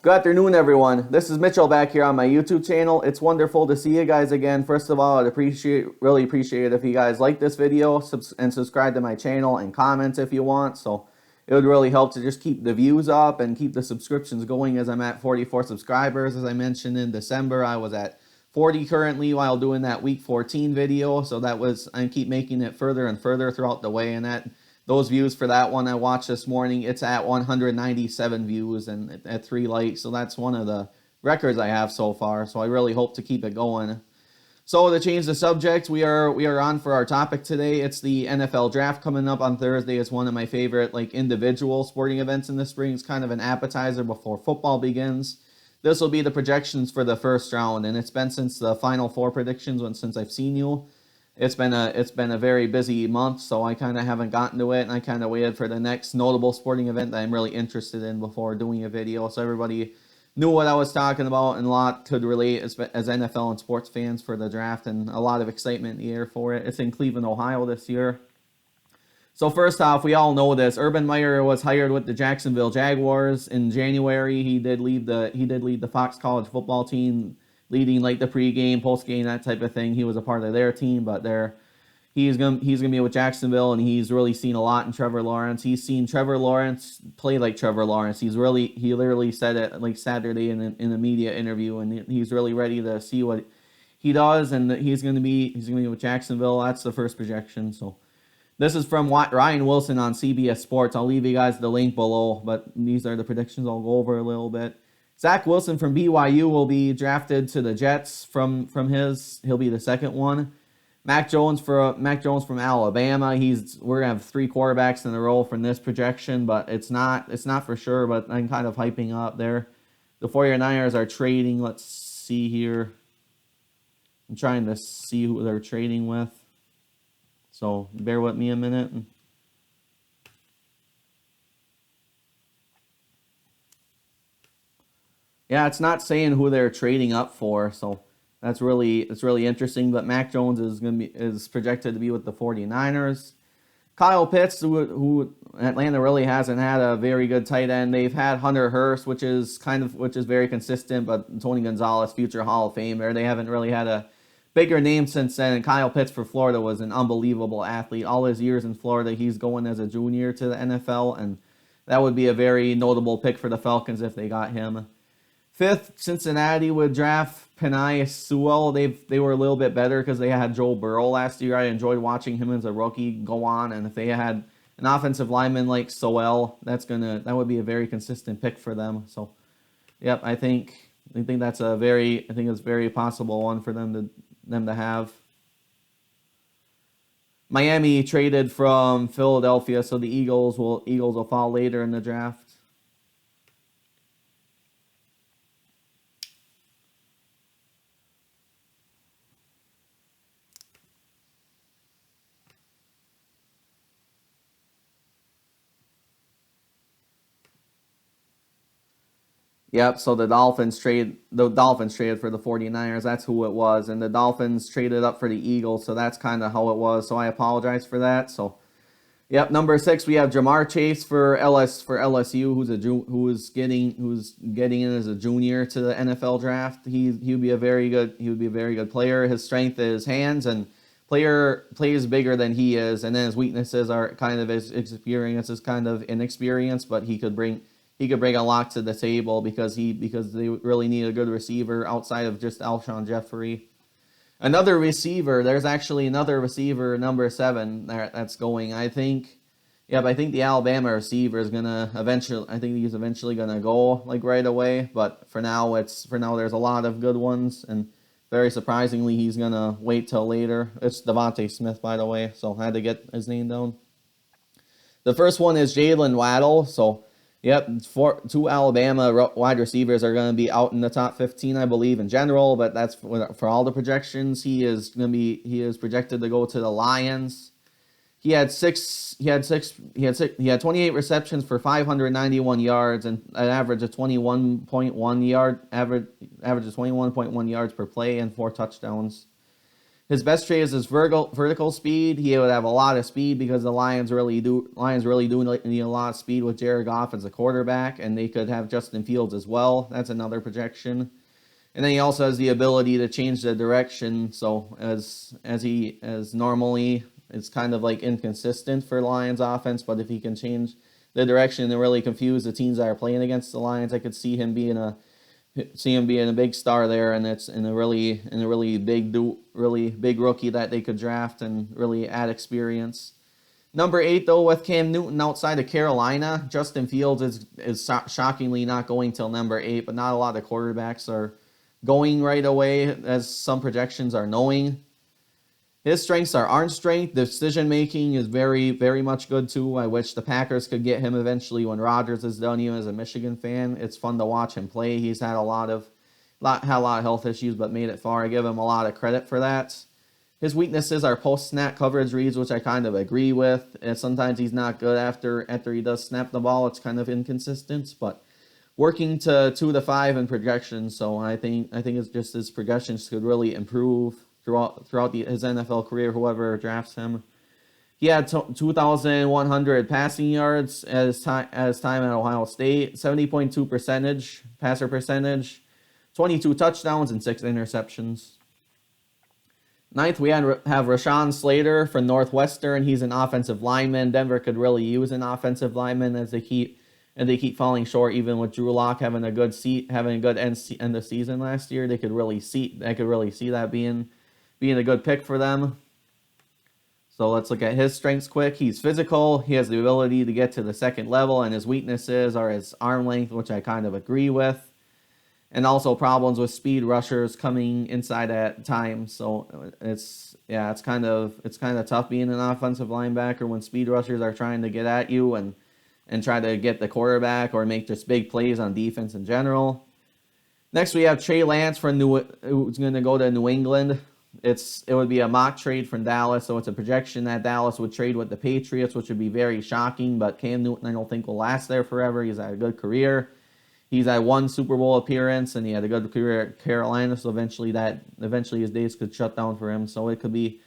Good afternoon, everyone. This is Mitchell back here on my YouTube channel. It's wonderful to see you guys again. First of all, I'd really appreciate it if you guys like this video and subscribe to my channel and comment if you want. So it would really help to just keep the views up and keep the subscriptions going, as I'm at 44 subscribers. As I mentioned in December, I was at 40 currently while doing that week 14 video. So I keep making it further and further throughout the way, and those views for that one I watched this morning, it's at 197 views and at 3 likes. So that's one of the records I have so far. So I really hope to keep it going. So to change the subject, we are on for our topic today. It's the NFL draft coming up on Thursday. It's one of my favorite individual sporting events in the spring. It's kind of an appetizer before football begins. This will be the projections for the first round, and it's been since the Final Four predictions since I've seen you. It's been a very busy month, so I kind of haven't gotten to it, and I kind of waited for the next notable sporting event that I'm really interested in before doing a video, so everybody knew what I was talking about, and a lot could relate as NFL and sports fans for the draft, and a lot of excitement in the air for it. It's in Cleveland, Ohio this year. So first off, we all know this. Urban Meyer was hired with the Jacksonville Jaguars in January. He did lead the Fox College football team, leading the pregame, postgame, that type of thing. He was a part of their team, but he's gonna be with Jacksonville, and he's really seen a lot in Trevor Lawrence. He's seen Trevor Lawrence play like Trevor Lawrence. He literally said it Saturday in a media interview, and he's really ready to see what he does, and he's gonna be with Jacksonville. That's the first projection. So this is from Ryan Wilson on CBS Sports. I'll leave you guys the link below, but these are the predictions I'll go over a little bit. Zach Wilson from BYU will be drafted to the Jets he'll be the second one. Mac Jones from Alabama. We're gonna have 3 quarterbacks in a row from this projection, but it's not for sure, but I'm kind of hyping up there. The 49ers are trading. Let's see here. I'm trying to see who they're trading with. So bear with me a minute. Yeah, it's not saying who they're trading up for, so it's really interesting. But Mac Jones is projected to be with the 49ers. Kyle Pitts, who Atlanta really hasn't had a very good tight end. They've had Hunter Hurst, which is very consistent, but Tony Gonzalez, future Hall of Famer. They haven't really had a bigger name since then. And Kyle Pitts for Florida was an unbelievable athlete. All his years in Florida, he's going as a junior to the NFL, and that would be a very notable pick for the Falcons if they got him. 5th, Cincinnati would draft Penei Sewell. They were a little bit better because they had Joe Burrow last year. I enjoyed watching him as a rookie go on, and if they had an offensive lineman like Sewell, that would be a very consistent pick for them. So, yep, I think it's a very possible one for them to have. Miami traded from Philadelphia, so the Eagles will fall later in the draft. Yep, so the Dolphins traded for the 49ers. That's who it was. And the Dolphins traded up for the Eagles, so that's kind of how it was. So I apologize for that. So, yep, number 6, we have Jamar Chase for LSU, who's getting in as a junior to the NFL draft. He would be a very good player. His strength is hands, and plays bigger than he is, and then his weaknesses are kind of his experience is kind of inexperience, but he could bring a lot to the table because they really need a good receiver outside of just Alshon Jeffrey. There's actually another receiver, number 7, that's going. I think the Alabama receiver is he's eventually gonna go right away. But for now there's a lot of good ones, and very surprisingly he's gonna wait till later. It's Devante Smith, by the way, so I had to get his name down. The first one is Jaylen Waddle. So, yep, 2 Alabama wide receivers are going to be out in the top 15, I believe, in general. But that's for all the projections. He is projected to go to the Lions. He had 28 receptions for 591 yards and an average of 21.1 yards per play and 4 touchdowns. His best trait is his vertical speed. He would have a lot of speed because the Lions really do need a lot of speed with Jared Goff as a quarterback, and they could have Justin Fields as well. That's another projection. And then he also has the ability to change the direction. So as normally it's kind of like inconsistent for Lions offense, but if he can change the direction and really confuse the teams that are playing against the Lions, I could see him being a big star there, and it's in a really big rookie that they could draft and really add experience. Number 8 though, with Cam Newton outside of Carolina, Justin Fields is shockingly not going till number 8, but not a lot of quarterbacks are going right away, as some projections are knowing. His strengths are arm strength. Decision making is very, very much good too. I wish the Packers could get him eventually when Rodgers is done. Even as a Michigan fan, it's fun to watch him play. He's had a lot of health issues, but made it far. I give him a lot of credit for that. His weaknesses are post-snap coverage reads, which I kind of agree with. And sometimes he's not good after he does snap the ball. It's kind of inconsistent, but working to 2 to 5 in projections. So I think it's just his projections could really improve throughout his NFL career, whoever drafts him. He had 2,100 passing yards at his time at Ohio State, 70.2% passer percentage, 22 touchdowns, and 6 interceptions. 9th, we have Rashaan Slater from Northwestern. He's an offensive lineman. Denver could really use an offensive lineman as they keep falling short. Even with Drew Lock having a good end of season last year, they could really see that being a good pick for them. So let's look at his strengths quick. He's physical. He has the ability to get to the second level, and his weaknesses are his arm length, which I kind of agree with, and also problems with speed rushers coming inside at times. So it's kind of tough being an offensive linebacker when speed rushers are trying to get at you and try to get the quarterback or make just big plays on defense in general. Next, we have Trey Lance who's going to go to New England. It would be a mock trade from Dallas, so it's a projection that Dallas would trade with the Patriots, which would be very shocking, but Cam Newton I don't think will last there forever. He's had a good career. He's had 1 Super Bowl appearance, and he had a good career at Carolina, so eventually his days could shut down for him. So it could be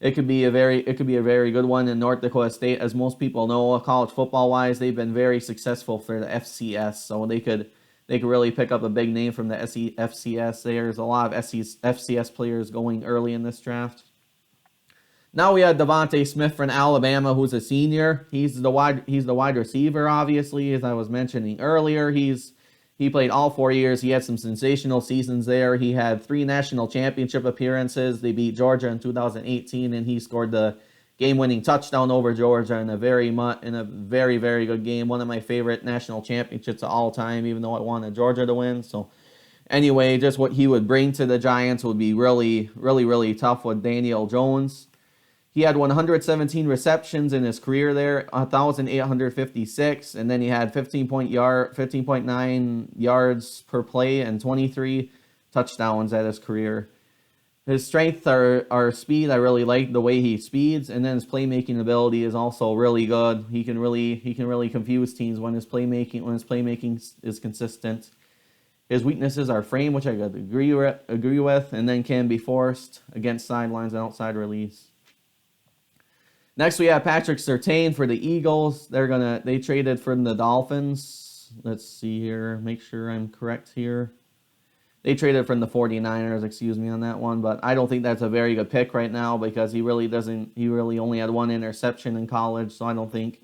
a very good one in North Dakota State. As most people know, college football wise, they've been very successful for the FCS, so they could really pick up a big name from the FCS. There's a lot of FCS players going early in this draft. Now we have Devante Smith from Alabama, who's a senior. He's the wide receiver, obviously, as I was mentioning earlier. He played all 4 years. He had some sensational seasons there. He had 3 national championship appearances. They beat Georgia in 2018, and he scored the game-winning touchdown over Georgia in a very, very good game. One of my favorite national championships of all time, even though I wanted Georgia to win. So anyway, just what he would bring to the Giants would be really, really, really tough with Daniel Jones. He had 117 receptions in his career there, 1,856, and then he had 15.9 yards per play and 23 touchdowns at his career. His strengths are speed. I really like the way he speeds, and then his playmaking ability is also really good. He can really confuse teams when his playmaking is consistent. His weaknesses are frame, which I could agree with, and then can be forced against sidelines and outside release. Next, we have Patrick Surtain for the Eagles. They traded from the Dolphins. Let's see here, make sure I'm correct here. They traded from the 49ers, on that one, but I don't think that's a very good pick right now because he really only had 1 interception in college, so I don't think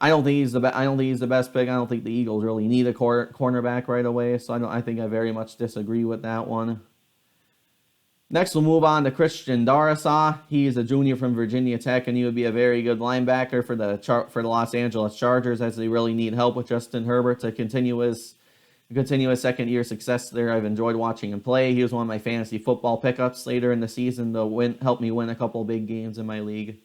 he's the best pick. I don't think the Eagles really need a cornerback right away, so I think I very much disagree with that one. Next, we'll move on to Christian Darasaw. He's a junior from Virginia Tech, and he would be a very good linebacker for the Los Angeles Chargers, as they really need help with Justin Herbert to continue his second-year success there. I've enjoyed watching him play. He was one of my fantasy football pickups later in the season to help me win a couple big games in my league.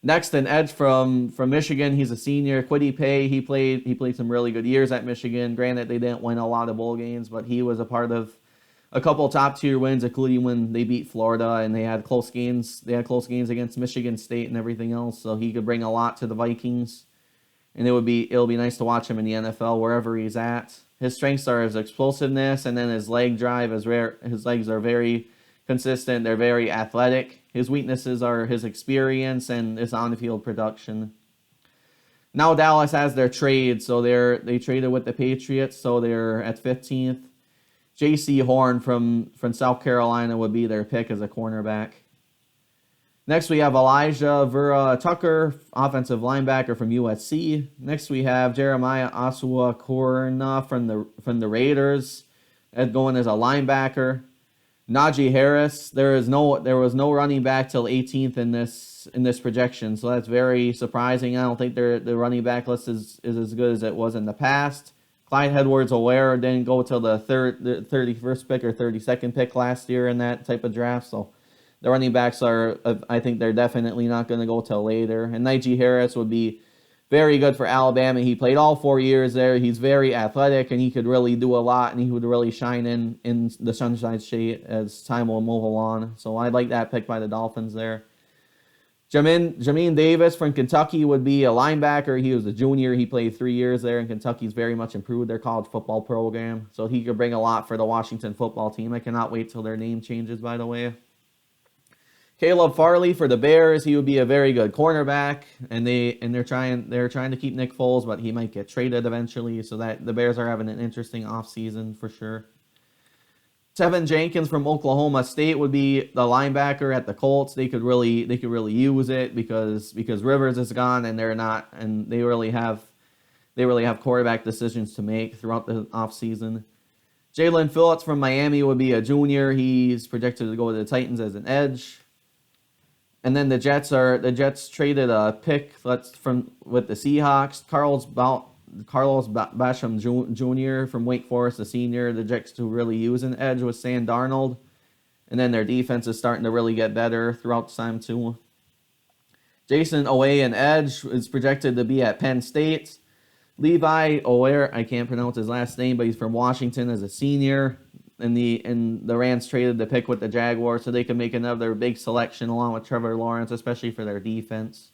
Next, an edge from Michigan. He's a senior. Kwity Paye. He played some really good years at Michigan. Granted, they didn't win a lot of bowl games, but he was a part of a couple top-tier wins, including when they beat Florida, and they had close games. They had close games against Michigan State and everything else, so he could bring a lot to the Vikings. And it'll be nice to watch him in the NFL wherever he's at. His strengths are his explosiveness, and then his leg drive is rare. His legs are very consistent. They're very athletic. His weaknesses are his experience and his on-field production. Now Dallas has their trade, so they traded with the Patriots, so they're at 15th. J.C. Horn from South Carolina would be their pick as a cornerback. Next, we have Elijah Vera Tucker, offensive linebacker from USC. Next, we have Jeremiah Asuakorna from the Raiders, going as a linebacker. Najee Harris, there was no running back till 18th in this projection, so that's very surprising. I don't think the running back list is as good as it was in the past. Clyde Edwards-Helaire didn't go till the 31st pick or 32nd pick last year in that type of draft, so the running backs I think they're definitely not going to go till later. And Najee Harris would be very good for Alabama. He played all 4 years there. He's very athletic, and he could really do a lot, and he would really shine in the Sunshine State as time will move along. So I like that pick by the Dolphins there. Jamin Davis from Kentucky would be a linebacker. He was a junior. He played 3 years there, and Kentucky's very much improved their college football program. So he could bring a lot for the Washington football team. I cannot wait till their name changes, by the way. Caleb Farley for the Bears, he would be a very good cornerback, and they're trying to keep Nick Foles, but he might get traded eventually, so that the Bears are having an interesting offseason for sure. Tevin Jenkins from Oklahoma State would be the linebacker at the Colts. They could really use it because Rivers is gone, and they really have quarterback decisions to make throughout the offseason. Jaylen Phillips from Miami would be a junior. He's projected to go to the Titans as an edge. And then the Jets traded a pick with the Seahawks. Carlos Basham Jr. from Wake Forest, a senior. The Jets to really use an edge with Sam Darnold. And then their defense is starting to really get better throughout the time too. Jason Owe, an edge, is projected to be at Penn State. Levi Ower, I can't pronounce his last name, but he's from Washington as a senior. And the Rams traded the pick with the Jaguars so they can make another big selection along with Trevor Lawrence, especially for their defense.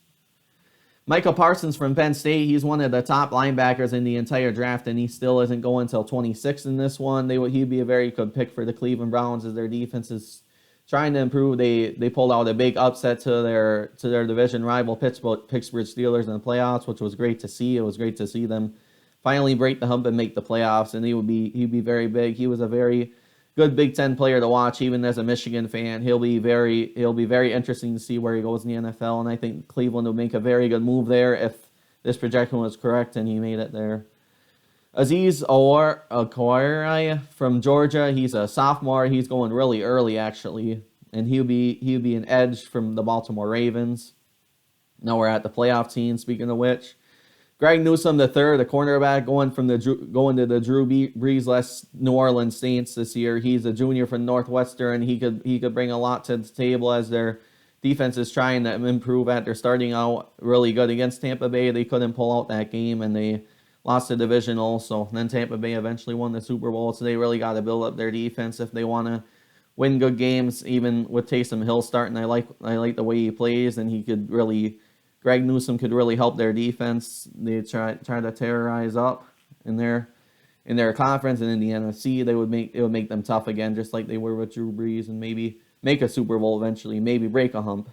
Michael Parsons from Penn State, he's one of the top linebackers in the entire draft, and he still isn't going until 26 in this one. He'd be a very good pick for the Cleveland Browns as their defense is trying to improve. They pulled out a big upset to their division rival Pittsburgh Steelers in the playoffs, which was great to see. It was great to see them finally break the hump and make the playoffs, and he'd be very big. He was a very good Big Ten player to watch, even as a Michigan fan. He'll be very interesting to see where he goes in the NFL, and I think Cleveland would make a very good move there if this projection was correct and he made it there. Aziz Orr from Georgia, he's a sophomore. He's going really early actually, and he'll be an edge from the Baltimore Ravens. Now we're at the playoff team. Speaking of which. Greg Newsome III, the cornerback, going to the Drew Brees-less New Orleans Saints this year. He's a junior from Northwestern. He could bring a lot to the table as their defense is trying to improve after starting out really good against Tampa Bay. They couldn't pull out that game, and they lost the division also. And then Tampa Bay eventually won the Super Bowl, so they really got to build up their defense if they want to win good games, even with Taysom Hill starting. I like the way he plays, and Greg Newsome could really help their defense. They try to terrorize up in their conference, and in the NFC, it would make them tough again, just like they were with Drew Brees, and maybe make a Super Bowl eventually, maybe break a hump.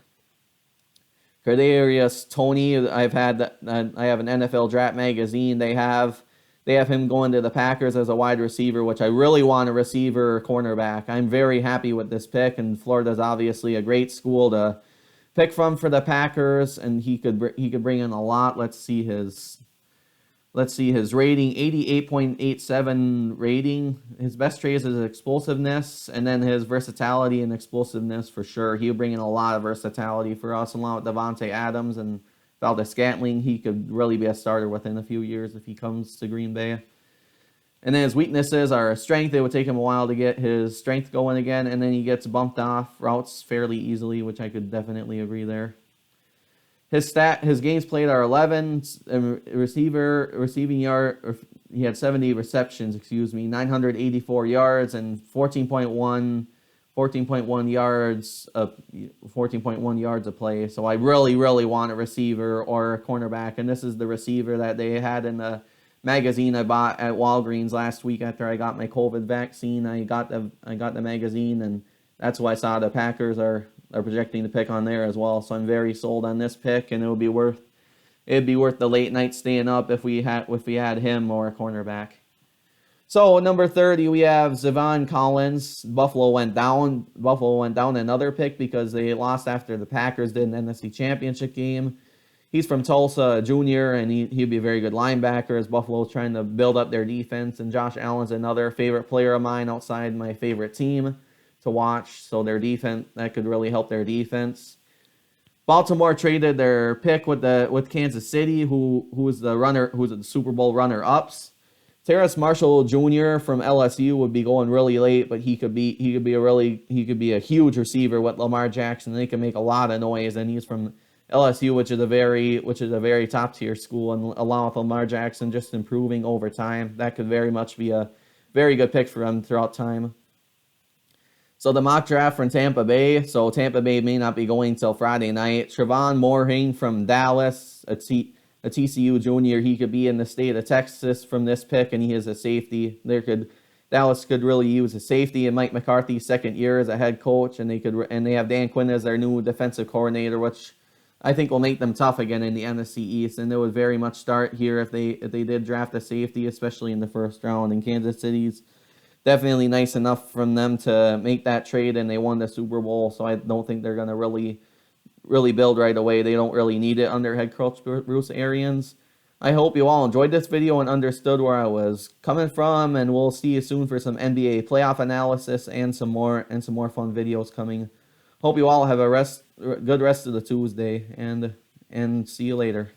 Kadarius Toney, I have an NFL Draft magazine. They have him going to the Packers as a wide receiver, which I really want a receiver cornerback. I'm very happy with this pick, and Florida's obviously a great school to pick from for the Packers, and he could bring in a lot. Let's see his rating, 88.87 rating. His best trait is his explosiveness, and then his versatility and explosiveness for sure. He'll bring in a lot of versatility for us, along with Devontae Adams and Valdez-Scantling. He could really be a starter within a few years if he comes to Green Bay. And then his weaknesses are strength. It would take him a while to get his strength going again, and then he gets bumped off routes fairly easily, which I could definitely agree there. His games played are 11, receiving yard. He had 70 receptions, 984 yards and 14.1 yards a play. So I really want a receiver or a cornerback, and this is the receiver that they had in the magazine I bought at Walgreens last week after I got my COVID vaccine. I got the magazine, and That's why I saw the Packers are projecting the pick on there as well. So I'm very sold on this pick, and it'd be worth the late night staying up if we had him or a cornerback. So number 30, we have Zavon Collins. Buffalo went down another pick because they lost after the Packers did an NFC Championship game. He's from Tulsa, junior, and he'd be a very good linebacker as Buffalo's trying to build up their defense. And Josh Allen's another favorite player of mine outside my favorite team to watch. So their defense, that could really help their defense. Baltimore traded their pick with Kansas City, who's the Super Bowl runner-ups. Terrace Marshall Jr. from LSU would be going really late, but he could be a huge receiver with Lamar Jackson. They can make a lot of noise, and he's from LSU, which is a very top tier school, and along with Lamar Jackson just improving over time, that could very much be a very good pick for him throughout time. So the mock draft from Tampa Bay. So Tampa Bay may not be going till Friday night. Trevon Moehrig from Dallas, a TCU junior. He could be in the state of Texas from this pick, and he is a safety. Dallas could really use a safety, and Mike McCarthy's second year as a head coach, and they have Dan Quinn as their new defensive coordinator, which I think will make them tough again in the NFC East, and they would very much start here if they did draft a safety, especially in the first round. And Kansas City's definitely nice enough from them to make that trade, and they won the Super Bowl, so I don't think they're going to really build right away. They don't really need it under head coach Bruce Arians. I hope you all enjoyed this video and understood where I was coming from, and we'll see you soon for some NBA playoff analysis and some more fun videos coming. Hope you all have a good rest of the Tuesday, and see you later.